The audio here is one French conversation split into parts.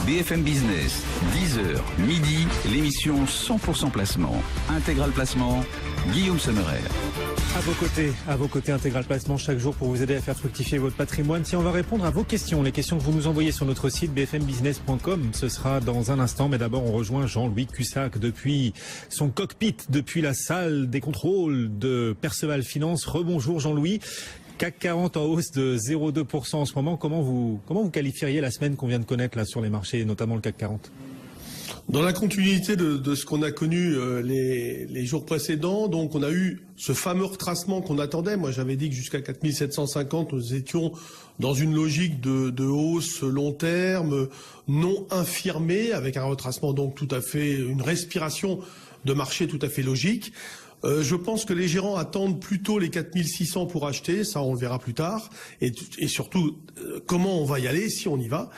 BFM Business, 10h, midi, l'émission 100% placement. Intégral Placement, Guillaume Sommerer. À vos côtés, Intégral Placement chaque jour pour vous aider à faire fructifier votre patrimoine. Si on va répondre à vos questions, les questions que vous nous envoyez sur notre site bfmbusiness.com, ce sera dans un instant. Mais d'abord, on rejoint Jean-Louis Cussac depuis son cockpit, depuis la salle des contrôles de Perceval Finance. Rebonjour Jean-Louis. CAC 40 en hausse de 0,2% en ce moment. Comment vous qualifieriez la semaine qu'on vient de connaître là sur les marchés, notamment le CAC 40 ? Dans la continuité de ce qu'on a connu les jours précédents, donc on a eu ce fameux retracement qu'on attendait. Moi, j'avais dit que jusqu'à 4750, nous étions dans une logique de hausse long terme, non infirmée, avec un retracement donc tout à fait, une respiration de marché tout à fait logique. Je pense que les gérants attendent plutôt les 4600 pour acheter, ça on le verra plus tard, et surtout comment on va y aller, si on y va.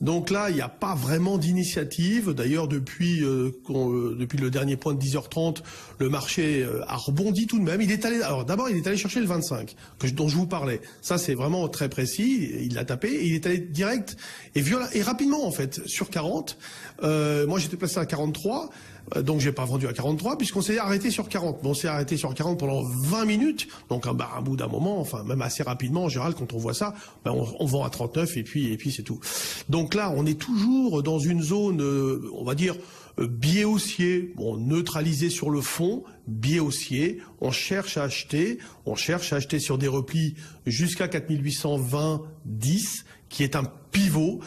Donc là, il n'y a pas vraiment d'initiative. D'ailleurs, depuis le dernier point de 10h30, le marché a rebondi tout de même. D'abord, il est allé chercher le 25, dont je vous parlais. Ça, c'est vraiment très précis. Il l'a tapé et il est allé direct et rapidement, en fait, sur 40. Moi, j'étais placé à 43. Donc j'ai pas vendu à 43 puisqu'on s'est arrêté sur 40. Bon, on s'est arrêté sur 40 pendant 20 minutes. Donc un bout d'un moment, enfin même assez rapidement en général quand on voit ça, on vend à 39 et puis c'est tout. Donc là, on est toujours dans une zone on va dire biais haussier, neutralisé sur le fond, biais haussier, on cherche à acheter sur des replis jusqu'à 4820-10 qui est un pivot,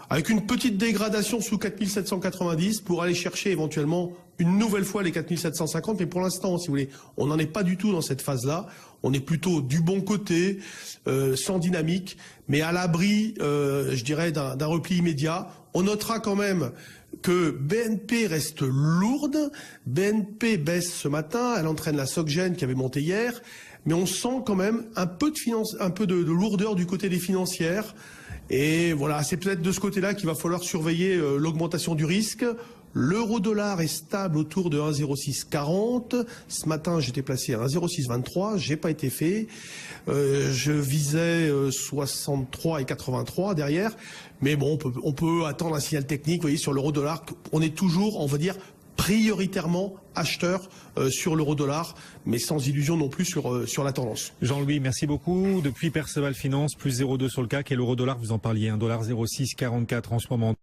avec une petite dégradation sous 4790 pour aller chercher éventuellement une nouvelle fois les 4750. Mais pour l'instant, si vous voulez, on n'en est pas du tout dans cette phase-là. On est plutôt du bon côté, sans dynamique, mais à l'abri, je dirais, d'un repli immédiat. On notera quand même que BNP reste lourde. BNP baisse ce matin, elle entraîne la SocGen qui avait monté hier, mais on sent quand même un peu de lourdeur du côté des financières. Et voilà, c'est peut-être de ce côté-là qu'il va falloir surveiller l'augmentation du risque. L'euro-dollar est stable autour de 1,0640. Ce matin, j'étais placé à 1,0623. J'ai pas été fait. Je visais 63 et 83 derrière. Mais bon, on peut attendre un signal technique. Vous voyez, sur l'euro-dollar, on est toujours, on va dire, prioritairement acheteur sur l'euro-dollar, mais sans illusion non plus sur la tendance. Jean-Louis, merci beaucoup. Depuis Perceval Finance, plus 0,2 sur le CAC et l'euro-dollar, vous en parliez, $1,0644 en ce moment.